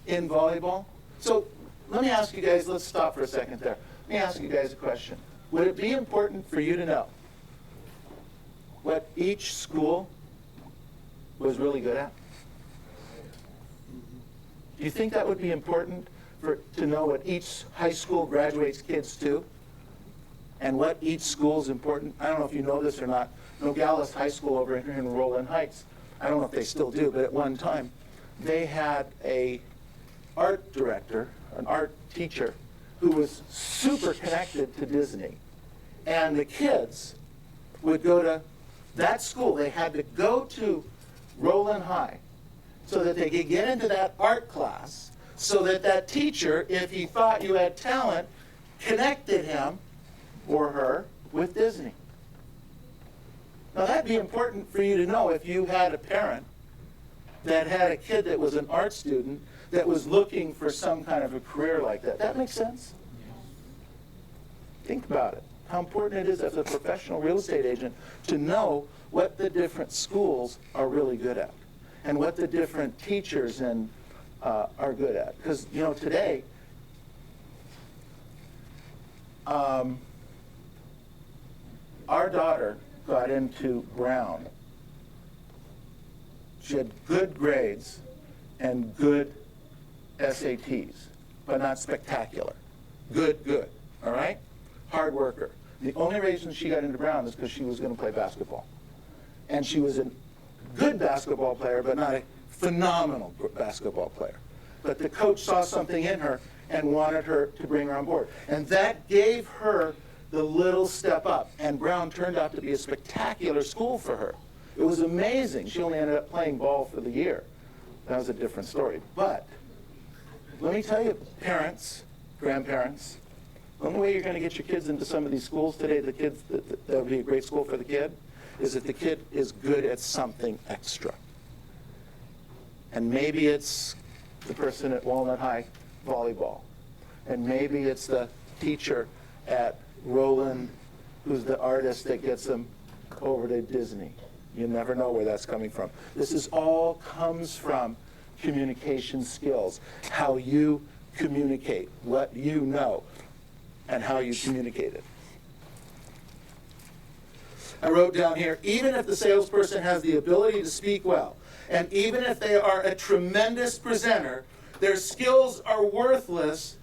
in volleyball? So let me ask you guys, let's stop for a second there. Let me ask you guys a question. Would it be important for you to know what each school was really good at? Do you think that would be important to know what each high school graduates kids to? And what each school is important? I don't know if you know this or not. Nogales High School over here in Roland Heights, I don't know if they still do, but at one time, they had a art director, an art teacher, who was super connected to Disney. And the kids would go to that school. They had to go to Roland High so that they could get into that art class, so that that teacher, if he thought you had talent, connected him or her with Disney. Now that'd be important for you to know if you had a parent that had a kid that was an art student that was looking for some kind of a career like that. That makes sense? Think about it. How important it is as a professional real estate agent to know what the different schools are really good at and what the different teachers are good at. Because, you know, today, our daughter got into Brown. She had good grades and good SATs, but not spectacular. Good, all right? Hard worker. The only reason she got into Brown is because she was going to play basketball. And she was a good basketball player, but not a phenomenal basketball player. But the coach saw something in her and wanted her to bring her on board. And that gave her the little step up. And Brown turned out to be a spectacular school for her. It was amazing. She only ended up playing ball for the year. That was a different story. But let me tell you, parents, grandparents, the only way you're going to get your kids into some of these schools today, that would be a great school for the kid, is that the kid is good at something extra. And maybe it's the person at Walnut High volleyball. And maybe it's the teacher at Roland who's the artist that gets them over to Disney. You never know where that's coming from. This is all comes from communication skills, how you communicate, what you know, and how you communicate it. I wrote down here, even if the salesperson has the ability to speak well, and even if they are a tremendous presenter, their skills are worthless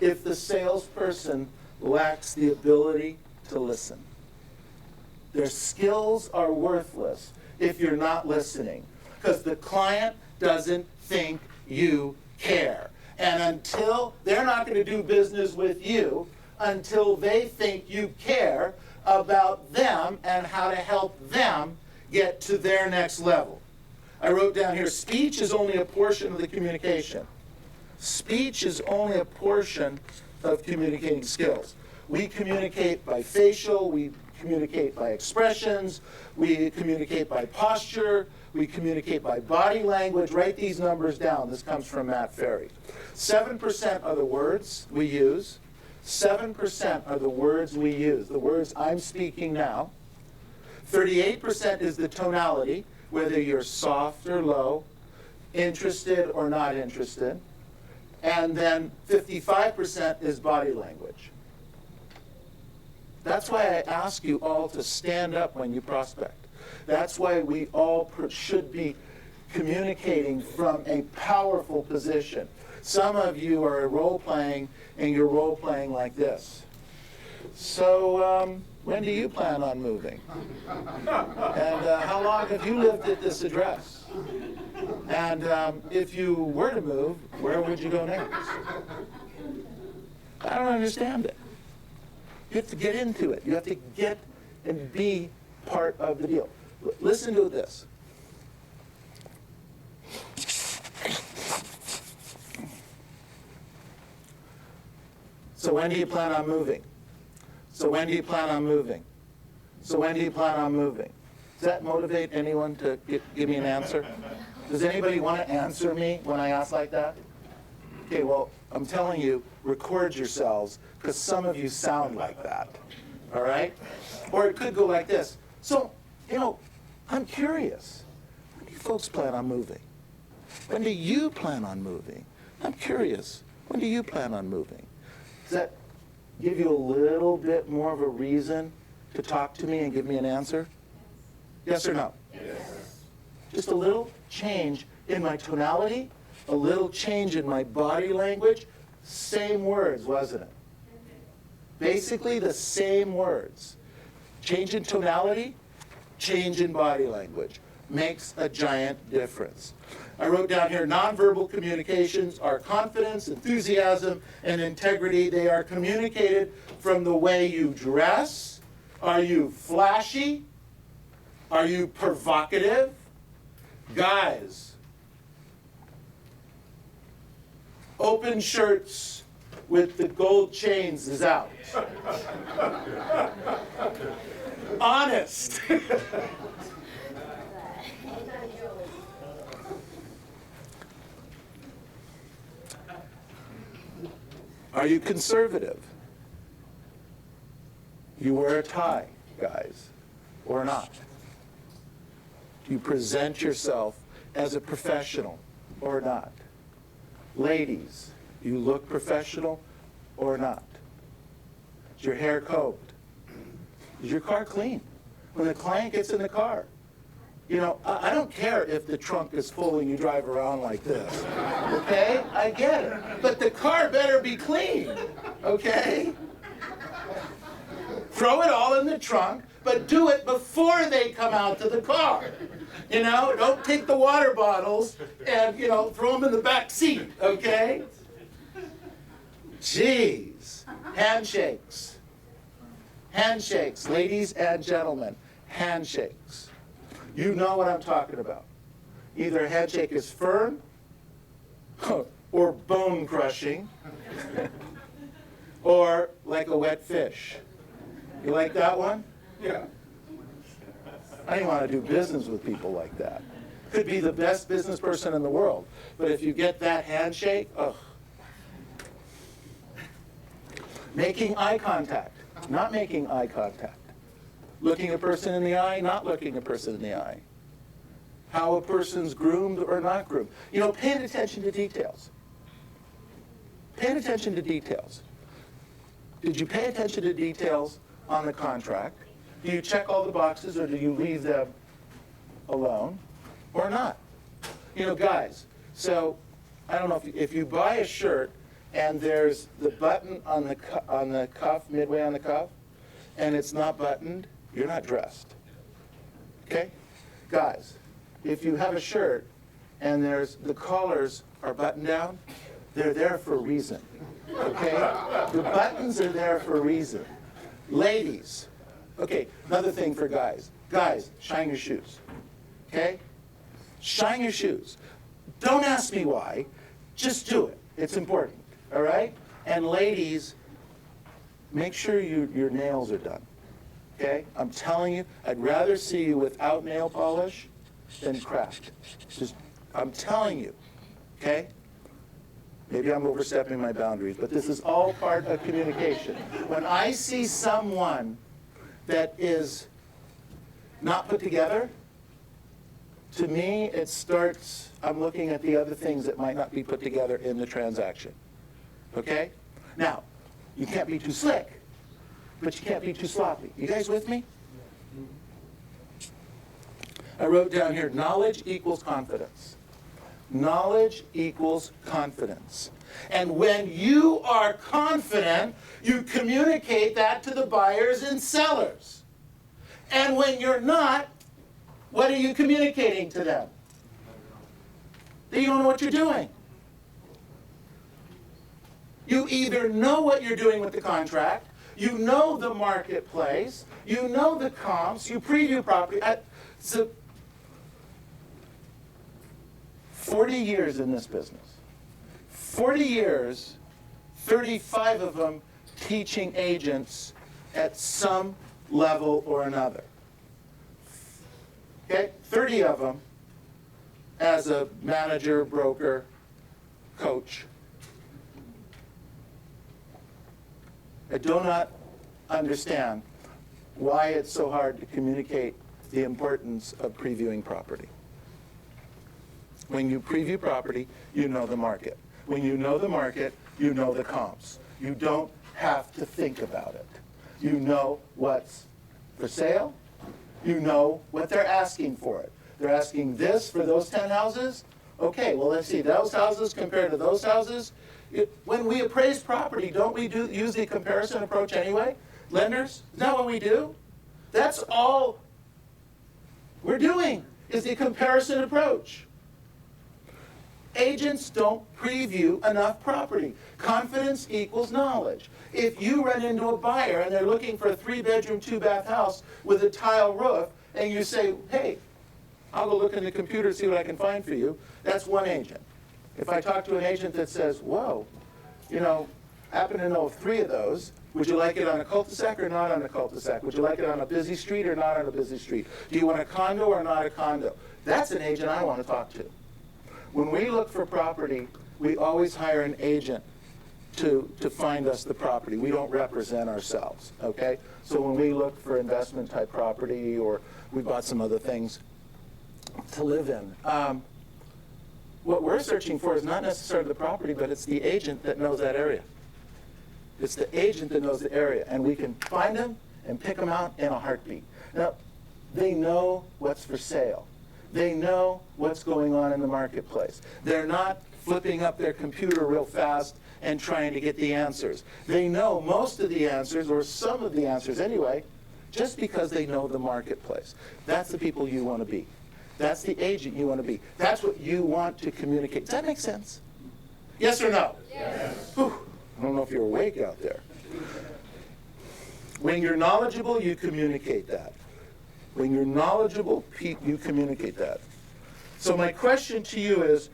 if the salesperson lacks the ability to listen. Their skills are worthless if you're not listening, because the client doesn't think you care. And until they're not going to do business with you, until they think you care about them and how to help them get to their next level. I wrote down here, speech is only a portion of the communication. Speech is only a portion of communicating skills. We communicate by facial, we communicate by expressions, we communicate by posture, we communicate by body language. Write these numbers down. This comes from Matt Ferry. 7% are the words we use. 7% are the words we use, the words I'm speaking now. 38% is the tonality, whether you're soft or low, interested or not interested. And then 55% is body language. That's why I ask you all to stand up when you prospect. That's why we all should be communicating from a powerful position. Some of you are role-playing, and you're role-playing like this. So when do you plan on moving? And how long have you lived at this address? And if you were to move, where would you go next? I don't understand it. You have to get into it. You have to get and be part of the deal. Listen to this. So when do you plan on moving? So when do you plan on moving? So when do you plan on moving? Does that motivate anyone to give me an answer? Does anybody want to answer me when I ask like that? Okay, well, I'm telling you, record yourselves, because some of you sound like that, all right? Or it could go like this. So, you know, I'm curious. When do you folks plan on moving? When do you plan on moving? I'm curious. When do you plan on moving? Does that give you a little bit more of a reason to talk to me and give me an answer? Yes or no? Yes. Just a little change in my tonality, a little change in my body language. Same words, wasn't it? Basically the same words. Change in tonality, change in body language makes a giant difference. I wrote down here, nonverbal communications are confidence, enthusiasm, and integrity. They are communicated from the way you dress. Are you flashy? Are you provocative? Guys, open shirts with the gold chains is out. Honest. Are you conservative? You wear a tie, guys, or not? Do you present yourself as a professional or not? Ladies, you look professional or not? Is your hair combed? Is your car clean? When the client gets in the car, you know, I don't care if the trunk is full and you drive around like this, okay? I get it. But the car better be clean, okay? Throw it all in the trunk, but do it before they come out to the car. You know, don't take the water bottles and, you know, throw them in the back seat, okay? Jeez. Handshakes. Handshakes, ladies and gentlemen, handshakes. You know what I'm talking about. Either a handshake is firm or bone crushing or like a wet fish. You like that one? Yeah. I didn't want to do business with people like that. Could be the best business person in the world, but if you get that handshake, ugh. Making eye contact, not making eye contact. Looking a person in the eye, not looking a person in the eye. How a person's groomed or not groomed. You know, paying attention to details. Paying attention to details. Did you pay attention to details on the contract? Do you check all the boxes or do you leave them alone or not? You know, guys, so I don't know if you buy a shirt and there's the button on the cuff, midway on the cuff, and it's not buttoned, you're not dressed. Okay? Guys, if you have a shirt and the collars are buttoned down, they're there for a reason. Okay? The buttons are there for a reason. Ladies, okay, another thing for guys. Guys, shine your shoes. Okay? Shine your shoes. Don't ask me why. Just do it. It's important. All right? And ladies, make sure your nails are done. Okay? I'm telling you, I'd rather see you without nail polish than cracked. I'm telling you. Okay? Maybe I'm overstepping my boundaries, but this is all part of communication. When I see someone that is not put together, to me, it starts, I'm looking at the other things that might not be put together in the transaction. Okay? Now, you can't be too slick, but you can't be too sloppy. You guys with me? I wrote down here, knowledge equals confidence. Knowledge equals confidence. And when you are confident, you communicate that to the buyers and sellers. And when you're not, what are you communicating to them? That you don't know what you're doing. You either know what you're doing with the contract, you know the marketplace, you know the comps, you preview property. So 40 years in this business. 40 years, 35 of them teaching agents at some level or another. Okay, 30 of them as a manager, broker, coach. I do not understand why it's so hard to communicate the importance of previewing property. When you preview property, you know the market. When you know the market, you know the comps. You don't have to think about it. You know what's for sale. You know what they're asking for it. They're asking this for those 10 houses. Okay, well, let's see, those houses compared to those houses. When we appraise property, don't we use the comparison approach anyway? Lenders, is that what we do? That's all we're doing, is the comparison approach. Agents don't preview enough property. Confidence equals knowledge. If you run into a buyer and they're looking for a 3-bedroom, 2-bath house with a tile roof, and you say, hey, I'll go look in the computer and see what I can find for you, that's one agent. If I talk to an agent that says, whoa, you know, I happen to know of 3 of those, would you like it on a cul-de-sac or not on a cul-de-sac? Would you like it on a busy street or not on a busy street? Do you want a condo or not a condo? That's an agent I want to talk to. When we look for property, we always hire an agent to find us the property. We don't represent ourselves, okay? So when we look for investment type property, or we bought some other things to live in, what we're searching for is not necessarily the property, but it's the agent that knows that area. It's the agent that knows the area, and we can find them and pick them out in a heartbeat. Now, they know what's for sale. They know what's going on in the marketplace. They're not flipping up their computer real fast and trying to get the answers. They know most of the answers, or some of the answers anyway, just because they know the marketplace. That's the people you want to be. That's the agent you want to be. That's what you want to communicate. Does that make sense? Yes or no? Yes. Whew. I don't know if you're awake out there. When you're knowledgeable, you communicate that. When you're knowledgeable, you communicate that. So my question to you is,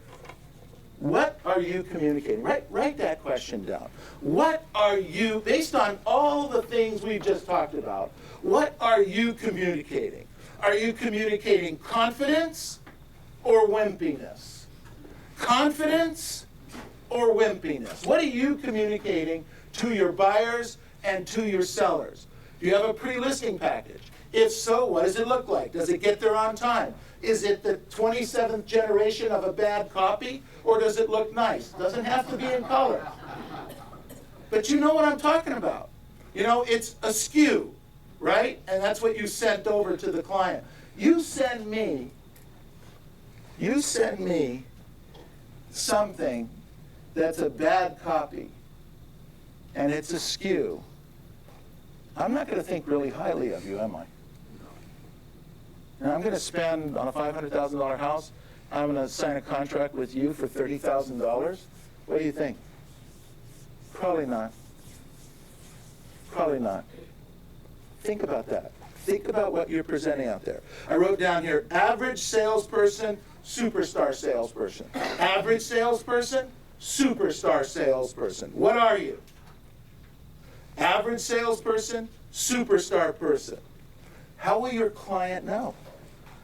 what are you communicating? Write that question down. What are you, based on all the things we've just talked about, what are you communicating? Are you communicating confidence or wimpiness? Confidence or wimpiness? What are you communicating to your buyers and to your sellers? Do you have a pre-listing package? If so, what does it look like? Does it get there on time? Is it the 27th generation of a bad copy, or does it look nice? Doesn't have to be in color. But you know what I'm talking about. You know, it's askew, right? And that's what you sent over to the client. You send me something that's a bad copy, and it's askew. I'm not going to think really highly of you, am I? Now, I'm going to spend on a $500,000 house, I'm going to sign a contract with you for $30,000. What do you think? Probably not. Probably not. Think about that. Think about what you're presenting out there. I wrote down here, average salesperson, superstar salesperson. Average salesperson, superstar salesperson. What are you? Average salesperson, superstar person. How will your client know?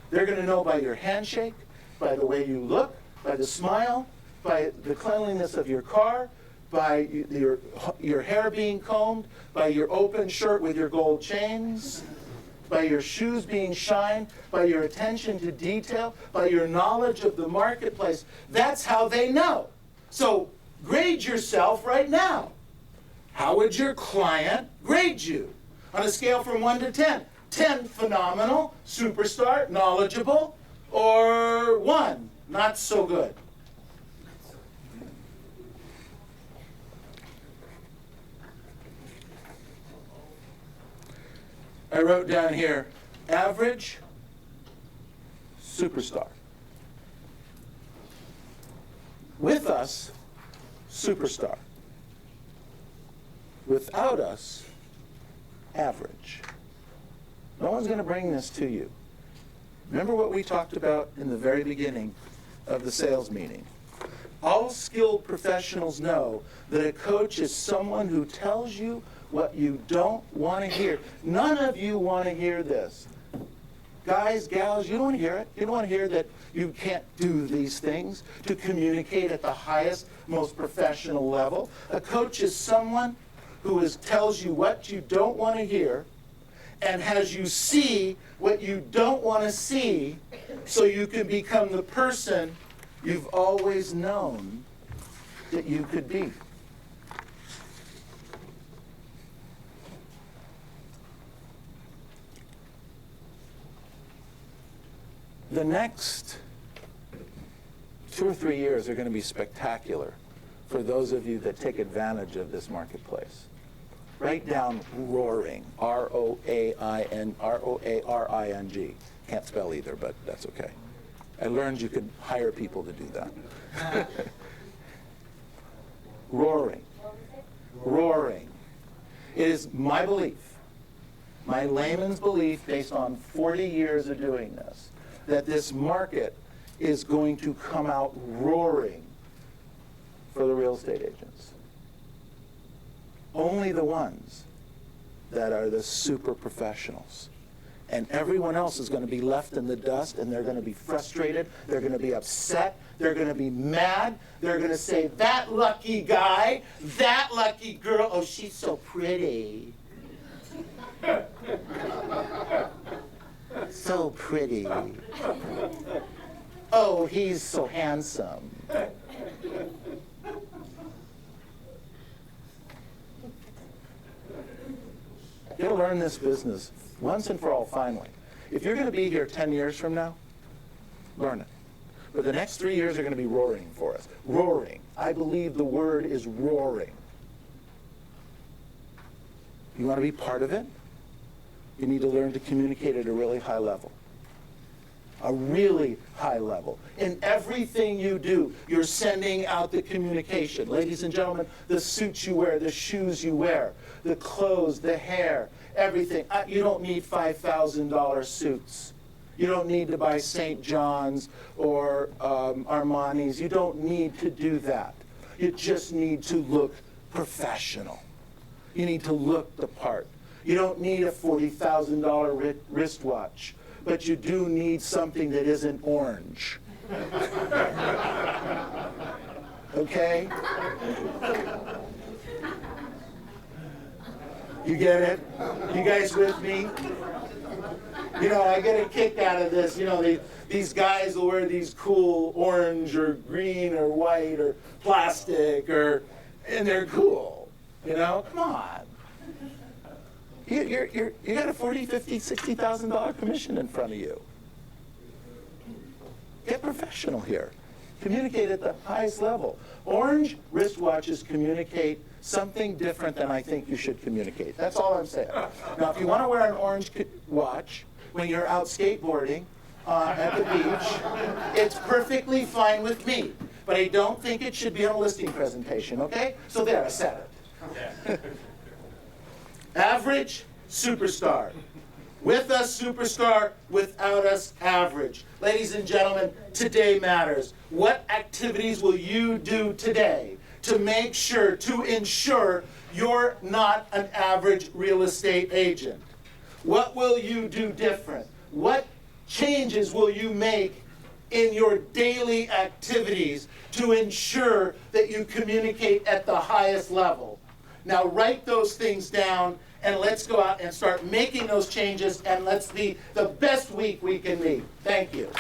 They're going to know by your handshake, by the way you look, by the smile, by the cleanliness of your car, by your hair being combed, by your open shirt with your gold chains, by your shoes being shined, by your attention to detail, by your knowledge of the marketplace. That's how they know. So grade yourself right now. How would your client grade you? On a scale from 1 to 10. 10, phenomenal, superstar, knowledgeable, or 1, not so good. I wrote down here, average, superstar. With us, superstar. Without us, average. No one's going to bring this to you. Remember what we talked about in the very beginning of the sales meeting. All skilled professionals know that a coach is someone who tells you what you don't want to hear. None of you want to hear this. Guys, gals, you don't want to hear it. You don't want to hear that you can't do these things to communicate at the highest, most professional level. A coach is someone who tells you what you don't want to hear and has you see what you don't want to see so you can become the person you've always known that you could be. The next 2 or 3 years are going to be spectacular for those of you that take advantage of this marketplace. Write down roaring, R-O-A-R-I-N-G. Can't spell either, but that's okay. I learned you could hire people to do that. Roaring. Roaring. It is my belief, my layman's belief based on 40 years of doing this, that this market is going to come out roaring for the real estate agents. Only the ones that are the super professionals. And everyone else is going to be left in the dust, and they're going to be frustrated, they're going to be upset, they're going to be mad, they're going to say, that lucky guy, that lucky girl, oh, she's so pretty. So pretty. Oh, he's so handsome. You gotta learn this business once and for all, finally. If you're gonna be here 10 years from now, learn it. But the next 3 years are gonna be roaring for us. Roaring. I believe the word is roaring. You wanna be part of it? You need to learn to communicate at a really high level. A really high level. In everything you do, you're sending out the communication. Ladies and gentlemen, the suits you wear, the shoes you wear, the clothes, the hair, everything. You don't need $5,000 suits. You don't need to buy St. John's or Armani's. You don't need to do that. You just need to look professional. You need to look the part. You don't need a $40,000 wristwatch, but you do need something that isn't orange. Okay? You get it? You guys with me? You know, I get a kick out of this. You know, these guys will wear these cool orange or green or white or plastic, and they're cool. You know, come on. You got a $40,000, $50,000, $60,000 commission in front of you. Get professional here. Communicate at the highest level. Orange wristwatches communicate something different than I think you should communicate. That's all I'm saying. Now, if you want to wear an orange watch when you're out skateboarding at the beach, it's perfectly fine with me. But I don't think it should be on a listing presentation, okay? So there, I said it. Average, superstar. With us, superstar. Without us, average. Ladies and gentlemen, today matters. What activities will you do today to make sure, to ensure you're not an average real estate agent? What will you do different? What changes will you make in your daily activities to ensure that you communicate at the highest level? Now write those things down, and let's go out and start making those changes, and let's be the best week we can be. Thank you.